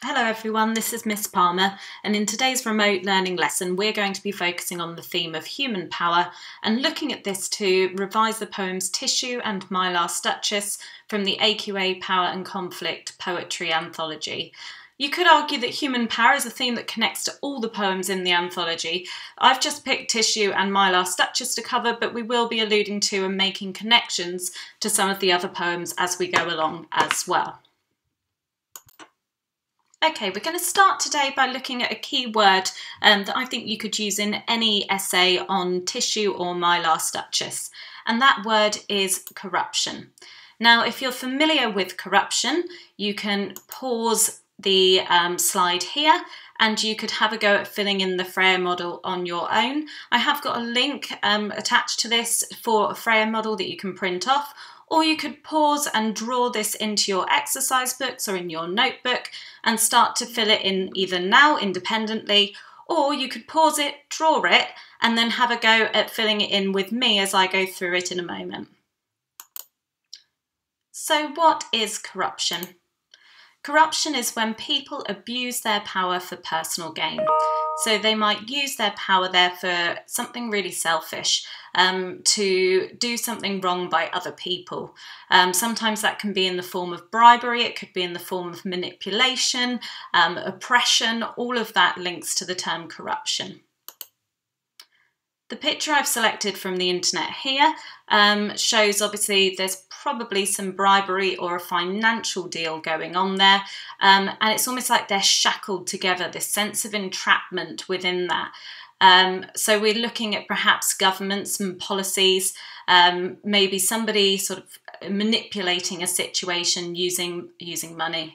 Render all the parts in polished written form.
Hello everyone, this is Miss Palmer, and in today's remote learning lesson we're going to be focusing on the theme of human power and looking at this to revise the poems Tissue and My Last Duchess from the AQA Power and Conflict Poetry Anthology. You could argue that human power is a theme that connects to all the poems in the anthology. I've just picked Tissue and My Last Duchess to cover, but we will be alluding to and making connections to some of the other poems as we go along as well. Okay, we're going to start today by looking at a key word that I think you could use in any essay on Tissue or My Last Duchess, and that word is corruption. Now, if you're familiar with corruption, you can pause the slide here and you could have a go at filling in the Freya model on your own. I have got a link attached to this for a Freya model that you can print off, or you could pause and draw this into your exercise books or in your notebook and start to fill it in either now independently, or you could pause it, draw it, and then have a go at filling it in with me as I go through it in a moment. So what is corruption? Corruption is when people abuse their power for personal gain. So they might use their power there for something really selfish, to do something wrong by other people. Sometimes that can be in the form of bribery, it could be in the form of manipulation, oppression, all of that links to the term corruption. The picture I've selected from the internet here shows obviously there's probably some bribery or a financial deal going on there, and it's almost like they're shackled together, this sense of entrapment within that. So we're looking at perhaps governments and policies, maybe somebody sort of manipulating a situation using money.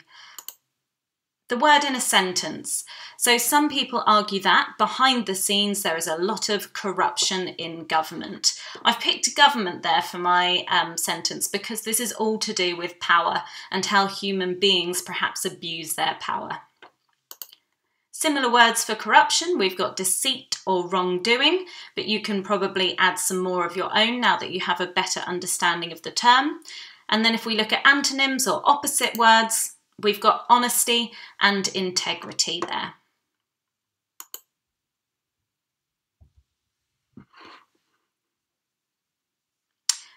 The word in a sentence. So some people argue that behind the scenes there is a lot of corruption in government. I've picked government there for my sentence because this is all to do with power and how human beings perhaps abuse their power. Similar words for corruption, we've got deceit or wrongdoing, but you can probably add some more of your own now that you have a better understanding of the term. And then if we look at antonyms or opposite words, we've got honesty and integrity there.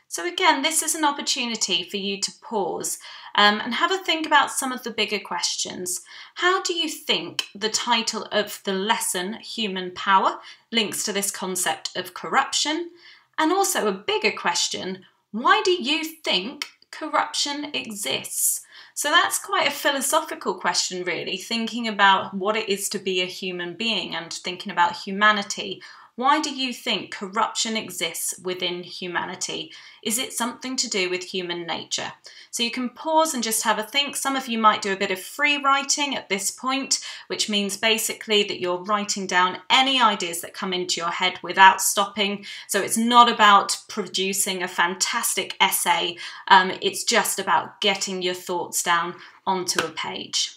So again, this is an opportunity for you to pause and have a think about some of the bigger questions. How do you think the title of the lesson, Human Power, links to this concept of corruption? And also a bigger question, why do you think corruption exists? So that's quite a philosophical question really, thinking about what it is to be a human being and thinking about humanity. Why do you think corruption exists within humanity? Is it something to do with human nature? So you can pause and just have a think. Some of you might do a bit of free writing at this point, which means basically that you're writing down any ideas that come into your head without stopping. So it's not about producing a fantastic essay, it's just about getting your thoughts down onto a page.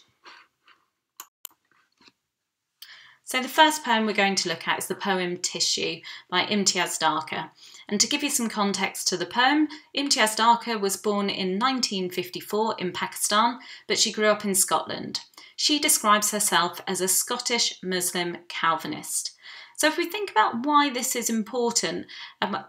So the first poem we're going to look at is the poem Tissue by Imtiaz Darka. And to give you some context to the poem, Imtiaz Darka was born in 1954 in Pakistan, but she grew up in Scotland. She describes herself as a Scottish Muslim Calvinist. So if we think about why this is important,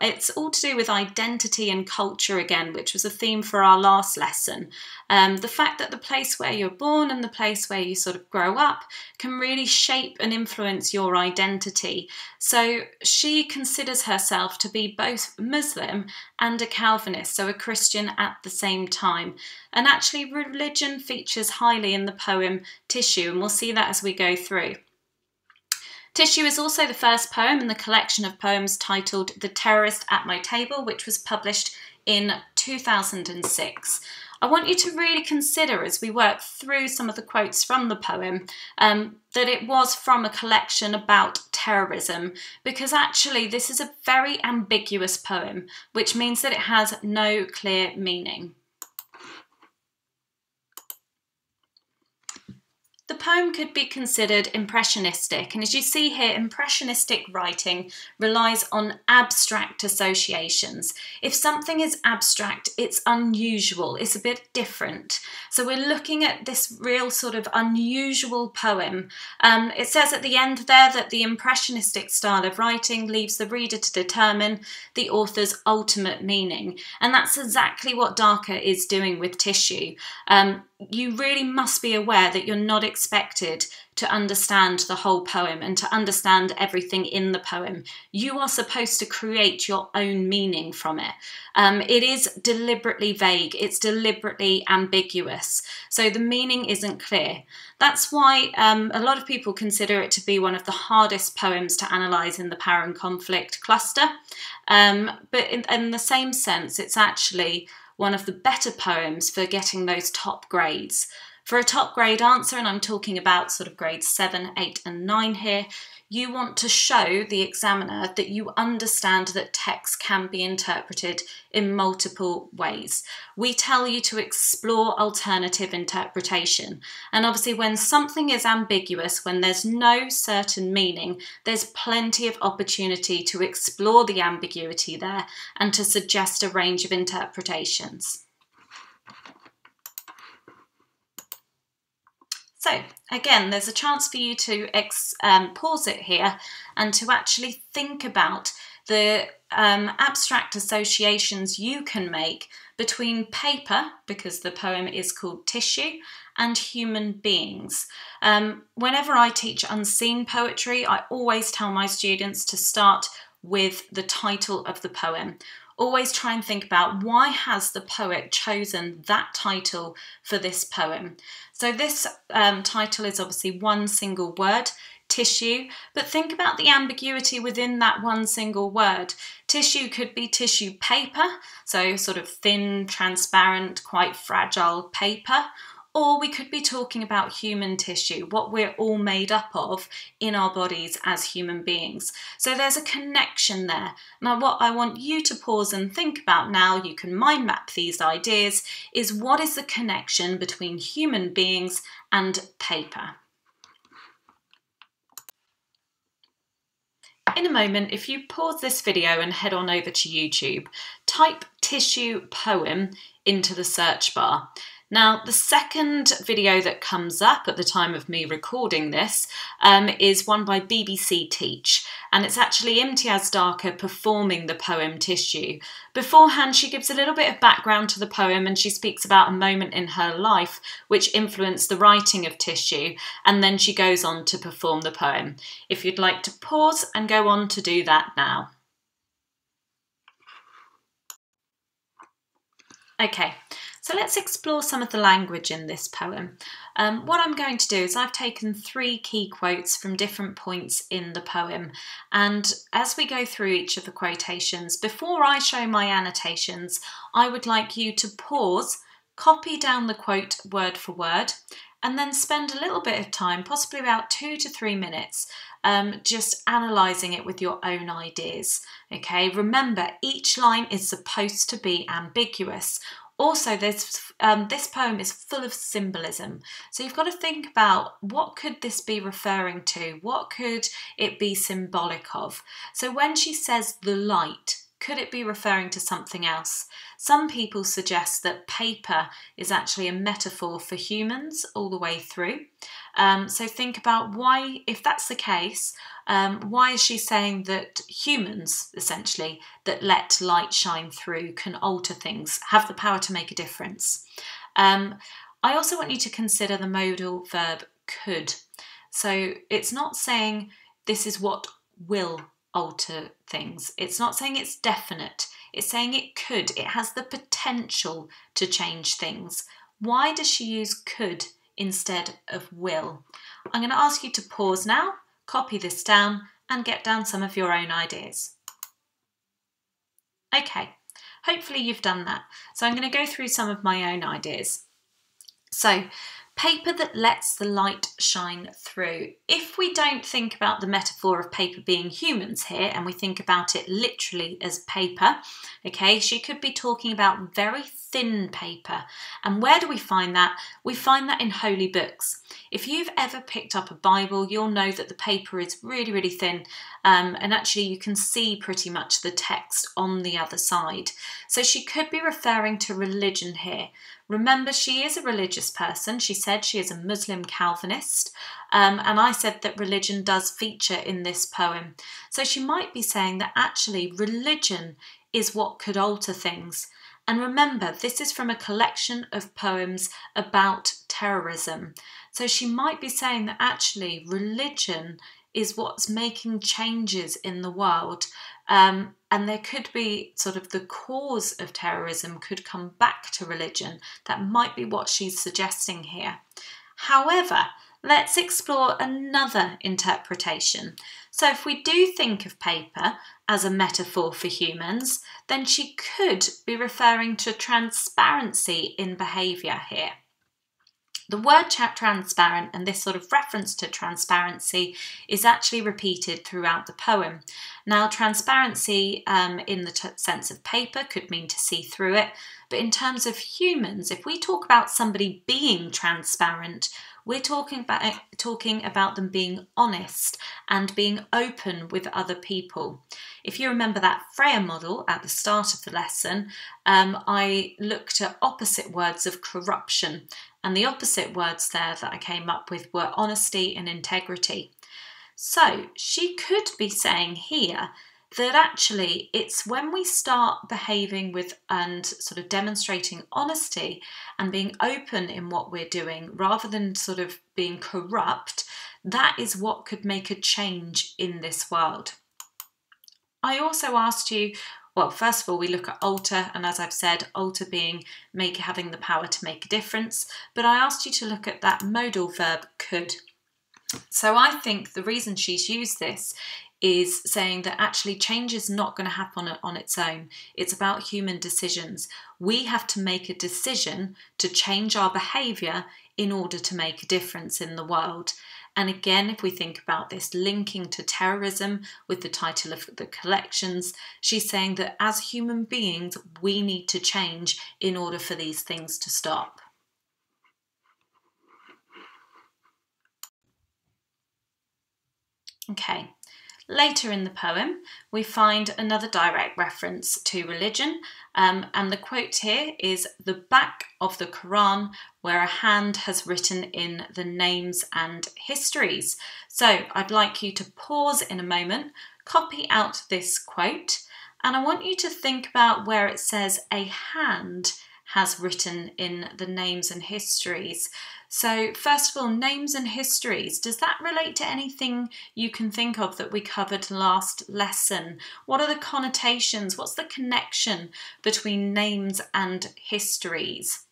it's all to do with identity and culture again, which was a theme for our last lesson. The fact that the place where you're born and the place where you sort of grow up can really shape and influence your identity. So she considers herself to be both Muslim and a Calvinist, so a Christian at the same time. And actually religion features highly in the poem Tissue, and we'll see that as we go through. Tissue is also the first poem in the collection of poems titled The Terrorist at My Table, which was published in 2006. I want you to really consider as we work through some of the quotes from the poem that it was from a collection about terrorism, because actually this is a very ambiguous poem, which means that it has no clear meaning. The poem could be considered impressionistic, and as you see here, impressionistic writing relies on abstract associations. If something is abstract, it's unusual, it's a bit different. So we're looking at this real sort of unusual poem. It says at the end there that the impressionistic style of writing leaves the reader to determine the author's ultimate meaning, and that's exactly what Duchess is doing with Tissue. You really must be aware that you're not expected to understand the whole poem and to understand everything in the poem. You are supposed to create your own meaning from it. It is deliberately vague, it's deliberately ambiguous, so the meaning isn't clear. That's why a lot of people consider it to be one of the hardest poems to analyse in the power and conflict cluster, but in the same sense, it's actually one of the better poems for getting those top grades. For a top grade answer, and I'm talking about sort of grades 7, 8 and 9 here, you want to show the examiner that you understand that text can be interpreted in multiple ways. We tell you to explore alternative interpretation. And obviously when something is ambiguous, when there's no certain meaning, there's plenty of opportunity to explore the ambiguity there and to suggest a range of interpretations. So again, there's a chance for you to pause it here and to actually think about the abstract associations you can make between paper, because the poem is called Tissue, and human beings. Whenever I teach unseen poetry, I always tell my students to start with the title of the poem. Always try and think about, why has the poet chosen that title for this poem? So this title is obviously one single word, tissue, but think about the ambiguity within that one single word. Tissue could be tissue paper, so sort of thin, transparent, quite fragile paper, or we could be talking about human tissue, what we're all made up of in our bodies as human beings. So there's a connection there. Now what I want you to pause and think about now, you can mind map these ideas, is what is the connection between human beings and paper? In a moment, if you pause this video and head on over to YouTube, type tissue poem into the search bar. Now, the second video that comes up at the time of me recording this is one by BBC Teach, and it's actually Imtiaz Darker performing the poem Tissue. Beforehand, she gives a little bit of background to the poem and she speaks about a moment in her life which influenced the writing of Tissue, and then she goes on to perform the poem. If you'd like to pause and go on to do that now. Okay. So let's explore some of the language in this poem. What I'm going to do is I've taken 3 key quotes from different points in the poem, and as we go through each of the quotations, before I show my annotations, I would like you to pause, copy down the quote word for word, and then spend a little bit of time, possibly about 2 to 3 minutes, just analysing it with your own ideas. Okay, remember, each line is supposed to be ambiguous. Also, this poem is full of symbolism. So you've got to think about, what could this be referring to? What could it be symbolic of? So when she says the light, could it be referring to something else? Some people suggest that paper is actually a metaphor for humans all the way through. So think about why, if that's the case, why is she saying that humans, essentially, that let light shine through, can alter things, have the power to make a difference? I also want you to consider the modal verb could. So it's not saying this is what will alter things. It's not saying it's definite. It's saying it could. It has the potential to change things. Why does she use could instead of will? I'm going to ask you to pause now, copy this down, and get down some of your own ideas. Okay, hopefully you've done that. So I'm going to go through some of my own ideas. So, Paper that lets the light shine through. If we don't think about the metaphor of paper being humans here, and we think about it literally as paper, okay, she could be talking about very thin paper. And where do we find that? We find that in holy books. If you've ever picked up a Bible, you'll know that the paper is really, really thin, and actually you can see pretty much the text on the other side. So she could be referring to religion here. Remember, she is a religious person. She said she is a Muslim Calvinist, and I said that religion does feature in this poem. So she might be saying that actually religion is what could alter things. And remember, this is from a collection of poems about terrorism. So she might be saying that actually religion is what's making changes in the world. And there could be sort of the cause of terrorism could come back to religion. That might be what she's suggesting here. However, let's explore another interpretation. So if we do think of paper as a metaphor for humans, then she could be referring to transparency in behaviour here. The word transparent and this sort of reference to transparency is actually repeated throughout the poem. Now, transparency in the sense of paper could mean to see through it, but in terms of humans, if we talk about somebody being transparent, we're talking about them being honest and being open with other people. If you remember that Freya model at the start of the lesson, I looked at opposite words of corruption, and the opposite words there that I came up with were honesty and integrity. So she could be saying here that actually it's when we start behaving with and sort of demonstrating honesty and being open in what we're doing rather than sort of being corrupt, that is what could make a change in this world. I also asked you, well, first of all, we look at alter, and as I've said, alter being having the power to make a difference, but I asked you to look at that modal verb could. So I think the reason she's used this is saying that actually change is not going to happen on its own. It's about human decisions. We have to make a decision to change our behaviour in order to make a difference in the world. And again, if we think about this linking to terrorism with the title of the collections, she's saying that as human beings, we need to change in order for these things to stop. Okay. Later in the poem, we find another direct reference to religion, and the quote here is the back of the Quran where a hand has written in the names and histories. So I'd like you to pause in a moment, copy out this quote, and I want you to think about where it says a hand has written in the names and histories. So first of all, names and histories, does that relate to anything you can think of that we covered last lesson? What are the connotations? What's the connection between names and histories?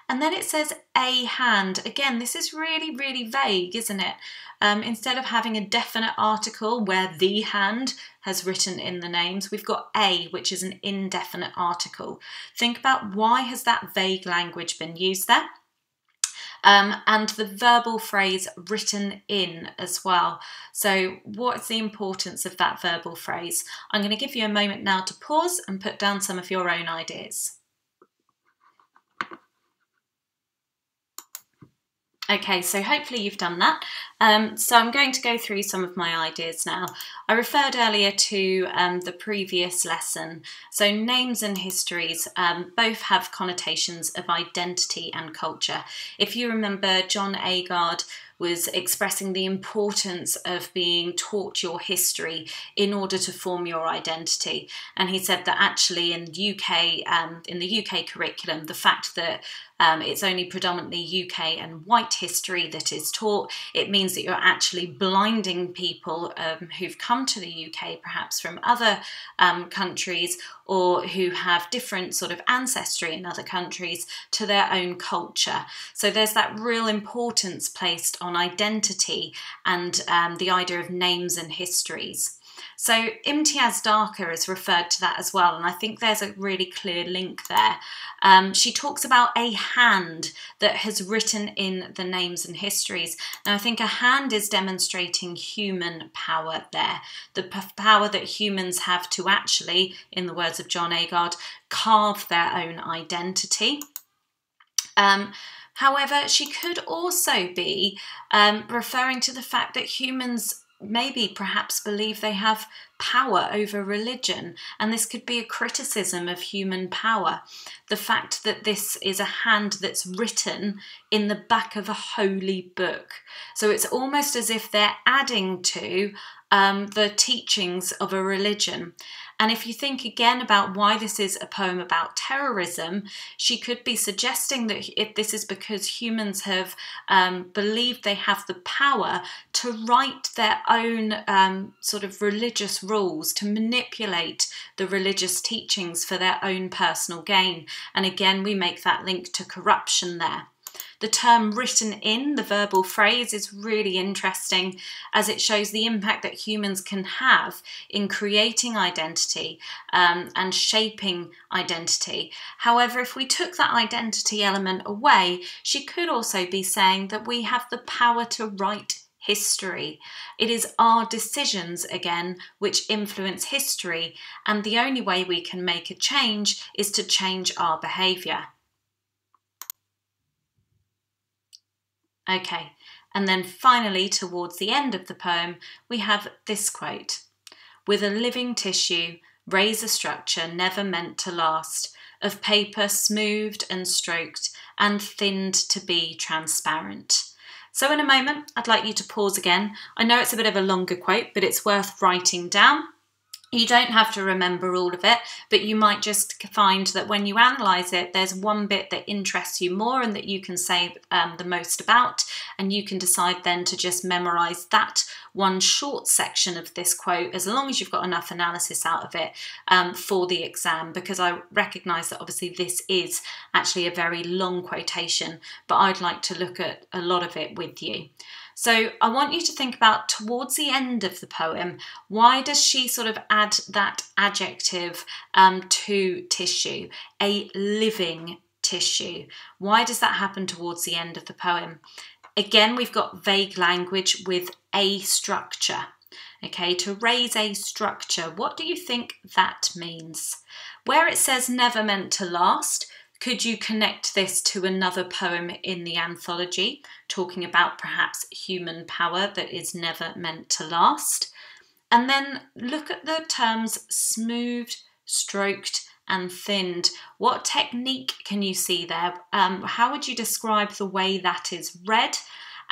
And then it says a hand. Again, this is really, really vague, isn't it? Instead of having a definite article where the hand has written in the names, we've got a, which is an indefinite article. Think about why has that vague language been used there? And the verbal phrase written in as well. So what's the importance of that verbal phrase? I'm going to give you a moment now to pause and put down some of your own ideas. Okay, so hopefully you've done that. So I'm going to go through some of my ideas now. I referred earlier to the previous lesson. So names and histories both have connotations of identity and culture. If you remember, John Agard was expressing the importance of being taught your history in order to form your identity. And he said that actually in the UK curriculum, the fact that it's only predominantly UK and white history that is taught, it means that you're actually blinding people who've come to the UK, perhaps from other countries, or who have different sort of ancestry in other countries, to their own culture. So there's that real importance placed on identity and the idea of names and histories. So Imtiaz Darker is referred to that as well, and I think there's a really clear link there. She talks about a hand that has written in the names and histories. Now I think a hand is demonstrating human power there, the power that humans have to actually, in the words of John Agard, carve their own identity. However, she could also be referring to the fact that humans maybe perhaps believe they have power over religion, and this could be a criticism of human power. The fact that this is a hand that's written in the back of a holy book. So it's almost as if they're adding to the teachings of a religion. And if you think again about why this is a poem about terrorism, she could be suggesting that if this is because humans have believed they have the power to write their own sort of religious rules, to manipulate the religious teachings for their own personal gain. And again, we make that link to corruption there. The term written in, the verbal phrase, is really interesting as it shows the impact that humans can have in creating identity and shaping identity. However, if we took that identity element away, she could also be saying that we have the power to write history. It is our decisions, again, which influence history, and the only way we can make a change is to change our behaviour. Okay, and then finally, towards the end of the poem, we have this quote: "With a living tissue, raise a structure never meant to last, of paper smoothed and stroked and thinned to be transparent." So in a moment, I'd like you to pause again. I know it's a bit of a longer quote, but it's worth writing down. You don't have to remember all of it, but you might just find that when you analyse it, there's one bit that interests you more and that you can say the most about, and you can decide then to just memorise that one short section of this quote, as long as you've got enough analysis out of it for the exam, because I recognise that obviously this is actually a very long quotation, but I'd like to look at a lot of it with you. So I want you to think about, towards the end of the poem, why does she sort of add that adjective to tissue, a living tissue? Why does that happen towards the end of the poem? Again, we've got vague language with a structure. Okay, to raise a structure, what do you think that means? Where it says never meant to last, could you connect this to another poem in the anthology, talking about perhaps human power that is never meant to last? And then look at the terms smoothed, stroked, and thinned. What technique can you see there? How would you describe the way that is read?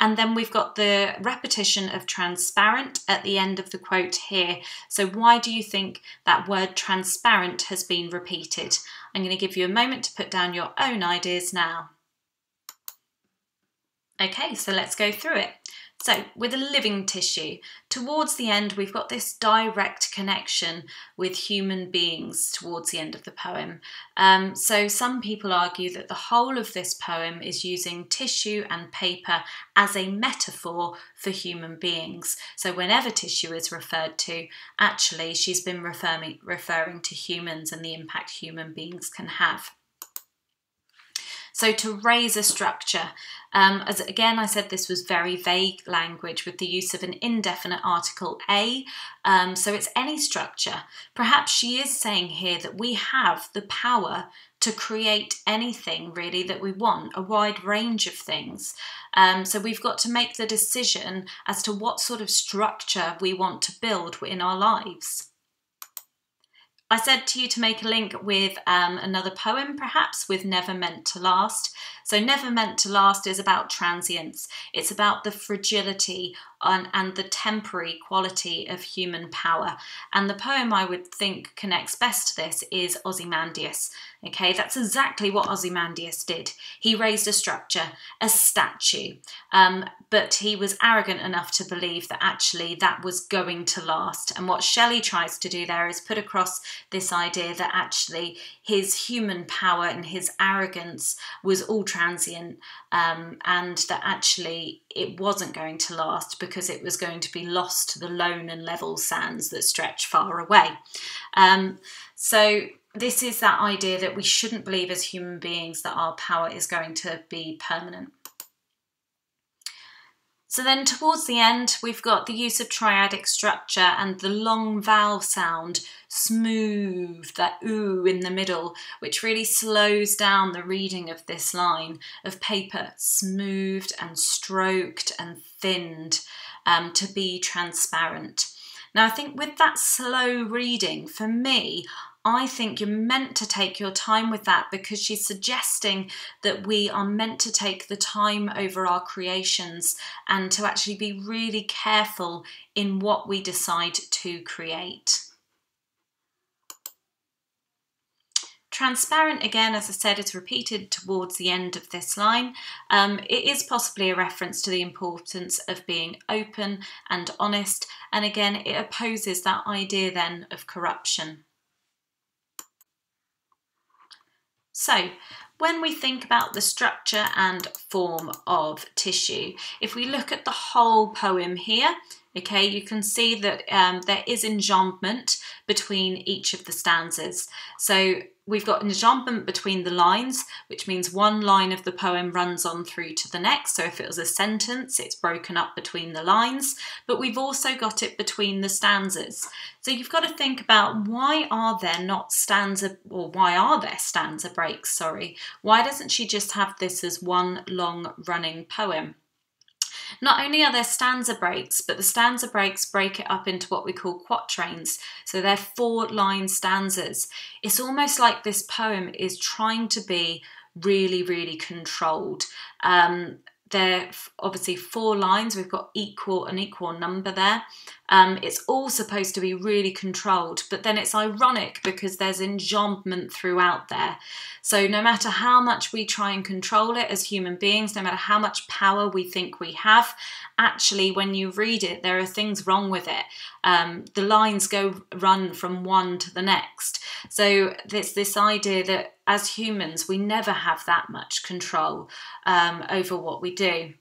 And then we've got the repetition of transparent at the end of the quote here. So why do you think that word transparent has been repeated? I'm going to give you a moment to put down your own ideas now. Okay, so let's go through it. So with a living tissue, towards the end we've got this direct connection with human beings towards the end of the poem. So some people argue that the whole of this poem is using tissue and paper as a metaphor for human beings. So whenever tissue is referred to, actually she's been referring to humans and the impact human beings can have. So to raise a structure, as again I said, this was very vague language with the use of an indefinite article a, so it's any structure. Perhaps she is saying here that we have the power to create anything really that we want, a wide range of things. So we've got to make the decision as to what sort of structure we want to build in our lives. I said to you to make a link with another poem, perhaps, with Never Meant to Last. So Never Meant to Last is about transience. It's about the fragility and the temporary quality of human power. And the poem I would think connects best to this is Ozymandias. Okay, that's exactly what Ozymandias did. He raised a structure, a statue, but he was arrogant enough to believe that actually that was going to last. And what Shelley tries to do there is put across this idea that actually his human power and his arrogance was all transient, and that actually it wasn't going to last because it was going to be lost to the lone and level sands that stretch far away. So this is that idea that we shouldn't believe as human beings that our power is going to be permanent. So then towards the end, we've got the use of triadic structure and the long vowel sound, smooth, that ooh in the middle, which really slows down the reading of this line of paper, smoothed and stroked and thinned to be transparent. Now, I think with that slow reading, for me, I think you're meant to take your time with that because she's suggesting that we are meant to take the time over our creations and to actually be really careful in what we decide to create. Transparent, again, as I said, is repeated towards the end of this line. It is possibly a reference to the importance of being open and honest, and again, it opposes that idea then of corruption. So, when we think about the structure and form of tissue, if we look at the whole poem here, okay, you can see that there is enjambment between each of the stanzas. So we've got enjambment between the lines, which means one line of the poem runs on through to the next. So if it was a sentence, it's broken up between the lines, but we've also got it between the stanzas. So you've got to think about why are there stanza breaks, sorry. Why doesn't she just have this as one long running poem? Not only are there stanza breaks, but the stanza breaks break it up into what we call quatrains. So they're 4-line stanzas. It's almost like this poem is trying to be really, really controlled. They're obviously 4 lines. We've got an equal number there. It's all supposed to be really controlled, but then it's ironic because there's enjambment throughout there. So no matter how much we try and control it as human beings, no matter how much power we think we have, actually when you read it, there are things wrong with it. The lines run from one to the next. So there's this idea that as humans, we never have that much control over what we do.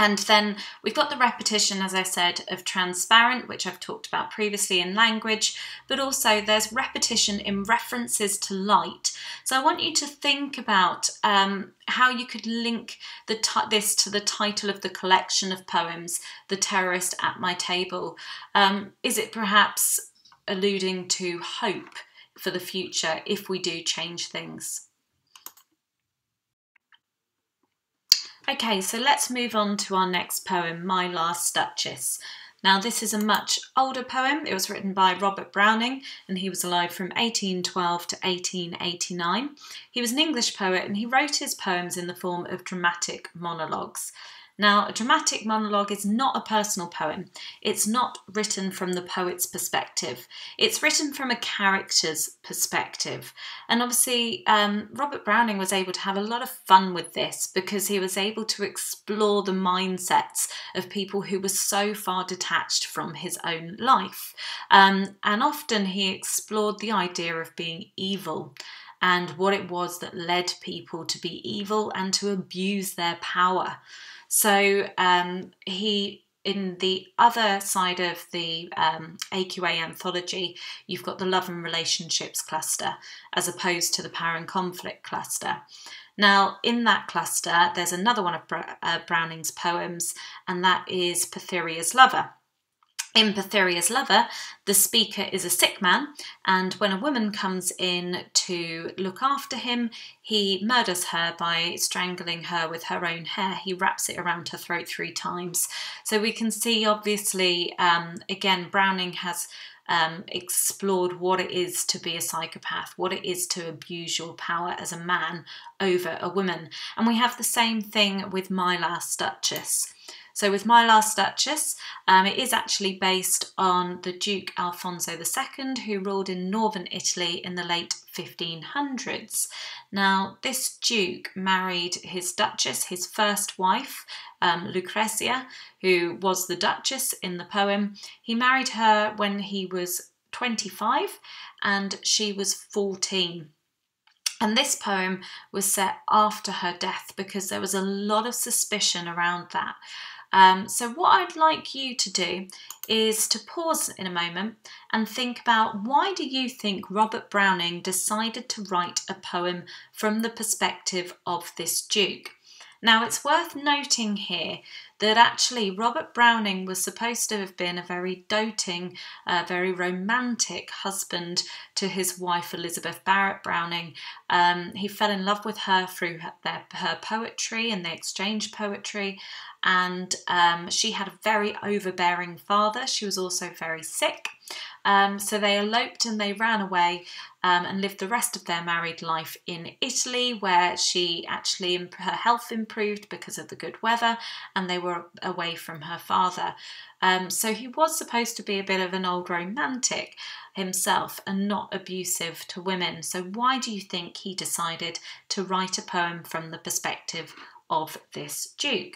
And then we've got the repetition, as I said, of transparent, which I've talked about previously in language, but also there's repetition in references to light. So I want you to think about how you could link this to the title of the collection of poems, The Terrorist at My Table. Is it perhaps alluding to hope for the future if we do change things? Okay, so let's move on to our next poem, My Last Duchess. Now, this is a much older poem. It was written by Robert Browning, and he was alive from 1812 to 1889. He was an English poet, and he wrote his poems in the form of dramatic monologues. Now, a dramatic monologue is not a personal poem. It's not written from the poet's perspective. It's written from a character's perspective. And obviously, Robert Browning was able to have a lot of fun with this because he was able to explore the mindsets of people who were so far detached from his own life. And often he explored the idea of being evil and what it was that led people to be evil and to abuse their power. So in the other side of the AQA anthology, you've got the love and relationships cluster as opposed to the power and conflict cluster. Now, in that cluster, there's another one of Browning's poems, and that is Cytherea's Lover. In Cytherea's Lover, the speaker is a sick man, and when a woman comes in to look after him, he murders her by strangling her with her own hair. He wraps it around her throat 3 times. So we can see, obviously, again, Browning has explored what it is to be a psychopath, what it is to abuse your power as a man over a woman. And we have the same thing with My Last Duchess. So with My Last Duchess, it is actually based on the Duke Alfonso II, who ruled in northern Italy in the late 1500s. Now, this Duke married his Duchess, his first wife, Lucrezia, who was the Duchess in the poem. He married her when he was 25 and she was 14. And this poem was set after her death because there was a lot of suspicion around that. So what I'd like you to do is to pause in a moment and think about, why do you think Robert Browning decided to write a poem from the perspective of this Duke? Now, it's worth noting here that actually Robert Browning was supposed to have been a very doting, very romantic husband to his wife Elizabeth Barrett Browning. He fell in love with her through her poetry and the exchange poetry, and she had a very overbearing father. She was also very sick. So they eloped and they ran away and lived the rest of their married life in Italy, where her health improved because of the good weather, and they were away from her father. So he was supposed to be a bit of an old romantic himself and not abusive to women. So why do you think he decided to write a poem from the perspective of this Duke?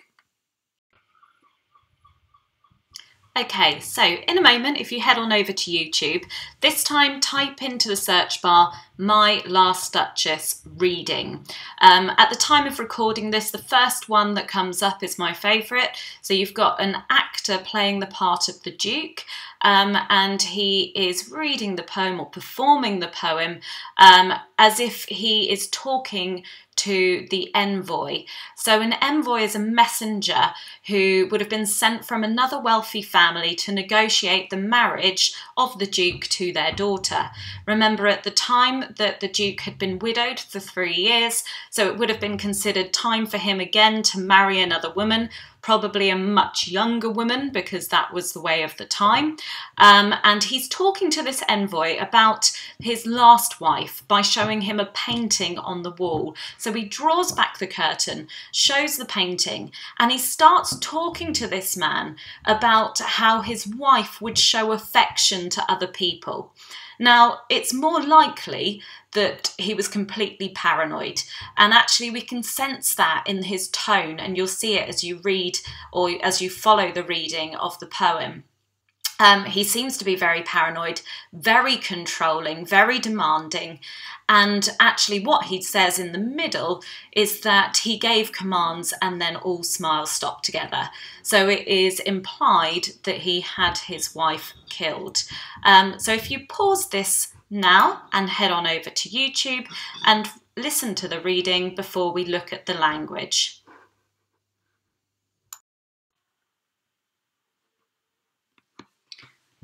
Okay, so in a moment, if you head on over to YouTube, this time type into the search bar, My Last Duchess reading. At the time of recording this, the first one that comes up is my favourite. So you've got an actor playing the part of the Duke, and he is reading the poem or performing the poem as if he is talking to the envoy. So an envoy is a messenger who would have been sent from another wealthy family to negotiate the marriage of the Duke to their daughter. Remember, at the time that the Duke had been widowed for 3 years, so it would have been considered time for him again to marry another woman, probably a much younger woman, because that was the way of the time. And he's talking to this envoy about his last wife by showing him a painting on the wall. So he draws back the curtain, shows the painting, and he starts talking to this man about how his wife would show affection to other people. Now, it's more likely that he was completely paranoid, and actually we can sense that in his tone, and you'll see it as you read or as you follow the reading of the poem. He seems to be very paranoid, very controlling, very demanding, and actually what he says in the middle is that he gave commands and then all smiles stopped together. So it is implied that he had his wife killed. So if you pause this now and head on over to YouTube and listen to the reading before we look at the language.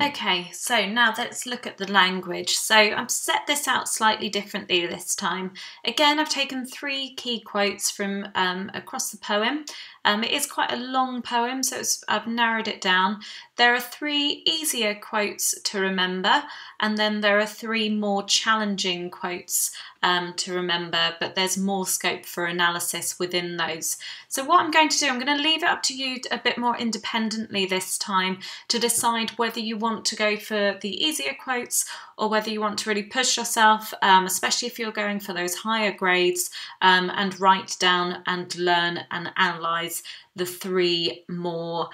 Okay, so now let's look at the language. So I've set this out slightly differently this time. Again, I've taken 3 key quotes from across the poem. It is quite a long poem, so I've narrowed it down. There are 3 easier quotes to remember, and then there are 3 more challenging quotes to remember, but there's more scope for analysis within those. So what I'm going to do, I'm going to leave it up to you a bit more independently this time to decide whether you want to go for the easier quotes or whether you want to really push yourself, especially if you're going for those higher grades, and write down and learn and analyse the 3 more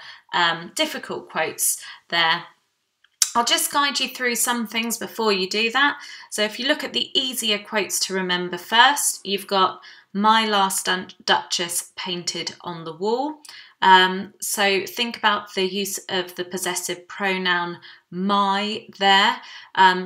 difficult quotes there. I'll just guide you through some things before you do that. So if you look at the easier quotes to remember first, you've got My Last Duchess painted on the wall. So think about the use of the possessive pronoun my there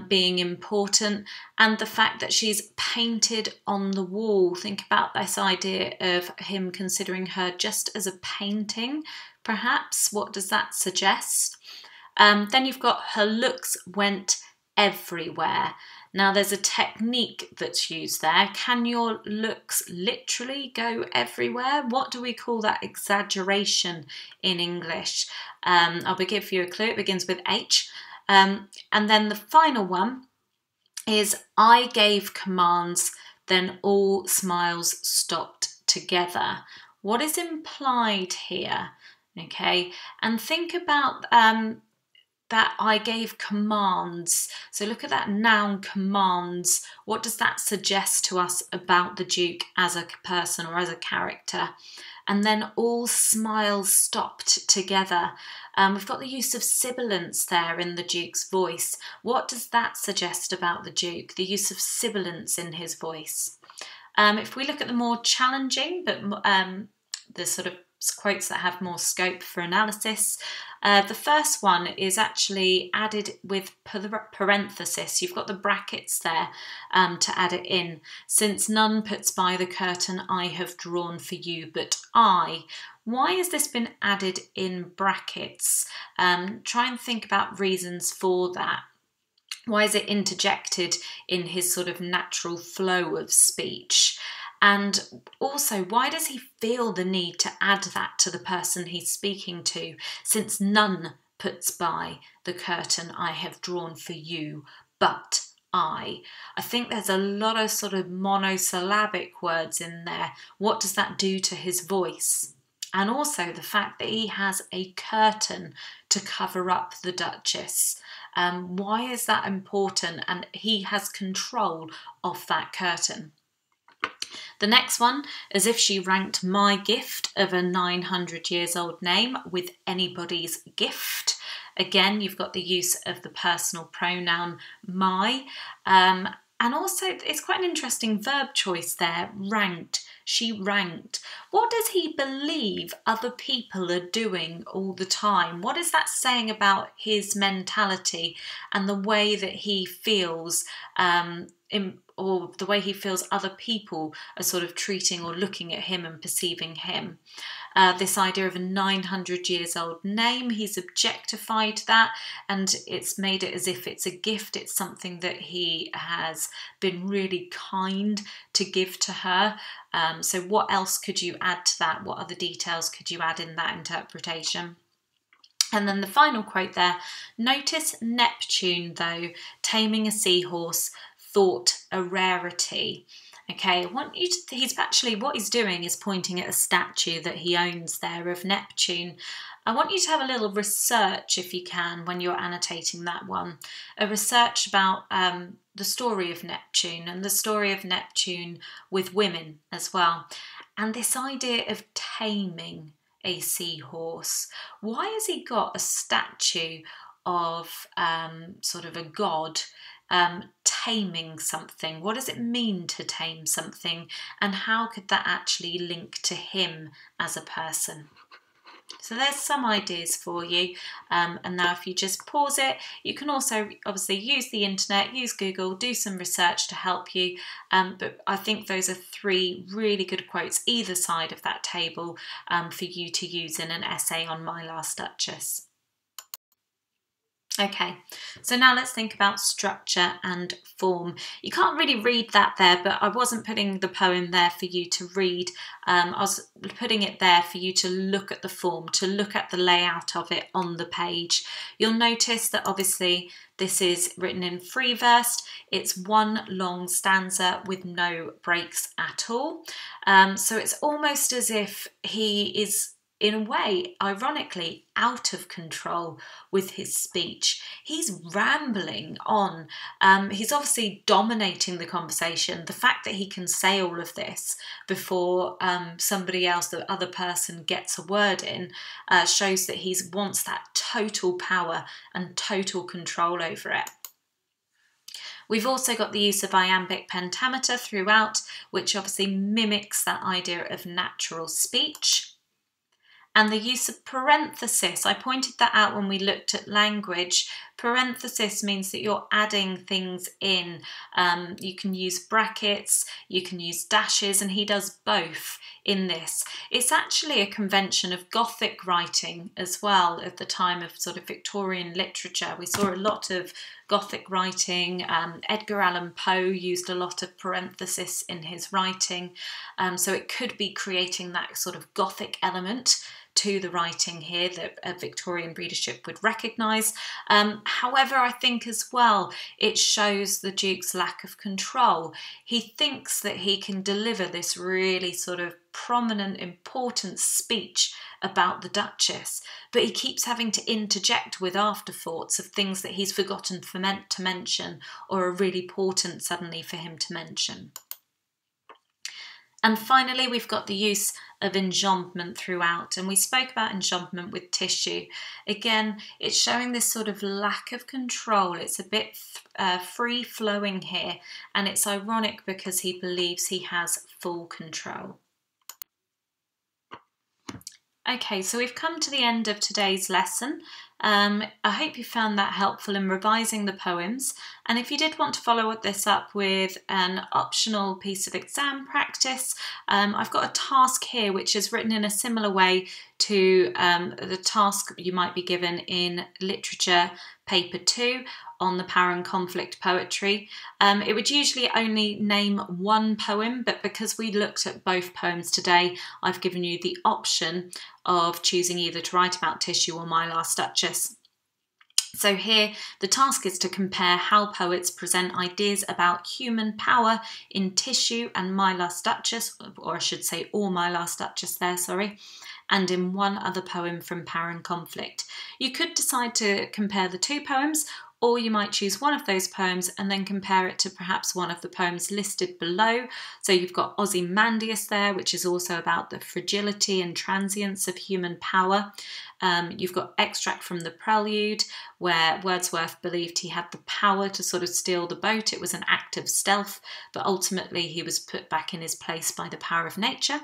being important, and the fact that she's painted on the wall. Think about this idea of him considering her just as a painting, perhaps. What does that suggest? Then you've got her looks went everywhere. Now there's a technique that's used there. Can your looks literally go everywhere? What do we call that exaggeration in English? I'll give you a clue. It begins with H. And then the final one is I gave commands, then all smiles stopped together. What is implied here? Okay, and think about that I gave commands. So look at that noun commands. What does that suggest to us about the Duke as a person or as a character? And then all smiles stopped together. We've got the use of sibilance there in the Duke's voice. What does that suggest about the Duke? The use of sibilance in his voice. If we look at the more challenging, but the sort of quotes that have more scope for analysis, the first one is actually added with parenthesis. You've got the brackets there to add it in. Since none puts by the curtain I have drawn for you, but I. Why has this been added in brackets? Try and think about reasons for that. Why is it interjected in his sort of natural flow of speech? And also, why does he feel the need to add that to the person he's speaking to, since none puts by the curtain I have drawn for you, but I? I think there's a lot of sort of monosyllabic words in there. What does that do to his voice? And also the fact that he has a curtain to cover up the Duchess. Why is that important? And he has control of that curtain. The next one, as if she ranked my gift of a 900 years old name with anybody's gift. Again, you've got the use of the personal pronoun my. And also, it's quite an interesting verb choice there, ranked. She ranked. What does he believe other people are doing all the time? What is that saying about his mentality and the way that he feels, or the way he feels other people are sort of treating or looking at him and perceiving him? This idea of a 900 years old name, he's objectified that and it's made it as if it's a gift. It's something that he has been really kind to give to her. So what else could you add to that? What other details could you add in that interpretation? And then the final quote there, notice Neptune, though, taming a seahorse, thought a rarity. Okay, I want you to, he's actually, what he's doing is pointing at a statue that he owns there of Neptune. I want you to have a little research, if you can, when you're annotating that one. A research about the story of Neptune and the story of Neptune with women as well. And this idea of taming a seahorse. Why has he got a statue of sort of a god taming something? What does it mean to tame something, and how could that actually link to him as a person? So there's some ideas for you, and now if you just pause it, you can also obviously use the internet, use Google, do some research to help you, but I think those are three really good quotes either side of that table for you to use in an essay on My Last Duchess. Okay, so now let's think about structure and form. You can't really read that there, but I wasn't putting the poem there for you to read. I was putting it there for you to look at the form, to look at the layout of it on the page. You'll notice that obviously this is written in free verse. It's one long stanza with no breaks at all. So it's almost as if he is, in a way, ironically, out of control with his speech. He's rambling on. He's obviously dominating the conversation. The fact that he can say all of this before somebody else, the other person, gets a word in shows that he wants that total power and total control over it. We've also got the use of iambic pentameter throughout, which obviously mimics that idea of natural speech. And the use of parenthesis, I pointed that out when we looked at language. Parenthesis means that you're adding things in. You can use brackets, you can use dashes, and he does both in this. It's actually a convention of Gothic writing as well at the time of sort of Victorian literature. We saw a lot of Gothic writing. Edgar Allan Poe used a lot of parenthesis in his writing. So it could be creating that sort of Gothic element to the writing here that a Victorian readership would recognise. However, I think as well it shows the Duke's lack of control. He thinks that he can deliver this really sort of prominent, important speech about the Duchess, but he keeps having to interject with afterthoughts of things that he's forgotten to mention or are really important suddenly for him to mention. And finally, we've got the use of enjambment throughout, and we spoke about enjambment with tissue. Again, it's showing this sort of lack of control. It's a bit free-flowing here, and it's ironic because he believes he has full control. Okay, so we've come to the end of today's lesson. I hope you found that helpful in revising the poems, and if you did want to follow this up with an optional piece of exam practice, I've got a task here which is written in a similar way to the task you might be given in literature paper 2 on the power and conflict poetry. It would usually only name one poem, but because we looked at both poems today, I've given you the option of choosing either to write about tissue or My Last Duchess. So here, the task is to compare how poets present ideas about human power in Tissue and My Last Duchess, or I should say Or My Last Duchess there, sorry, and in one other poem from Power and Conflict. You could decide to compare the two poems, or you might choose one of those poems and then compare it to perhaps one of the poems listed below. So you've got Ozymandias there, which is also about the fragility and transience of human power. You've got Extract from the Prelude, where Wordsworth believed he had the power to sort of steal the boat. It was an act of stealth, but ultimately he was put back in his place by the power of nature.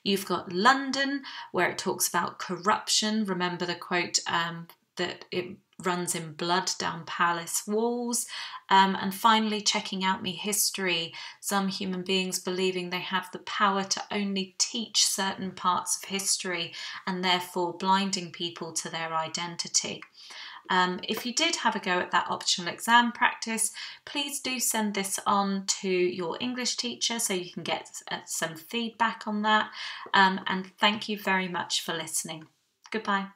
You've got London, where it talks about corruption. Remember the quote that it runs in blood down palace walls. And finally, Checking Out Me History, some human beings believing they have the power to only teach certain parts of history and therefore blinding people to their identity. If you did have a go at that optional exam practice, please do send this on to your English teacher so you can get some feedback on that. And thank you very much for listening. Goodbye.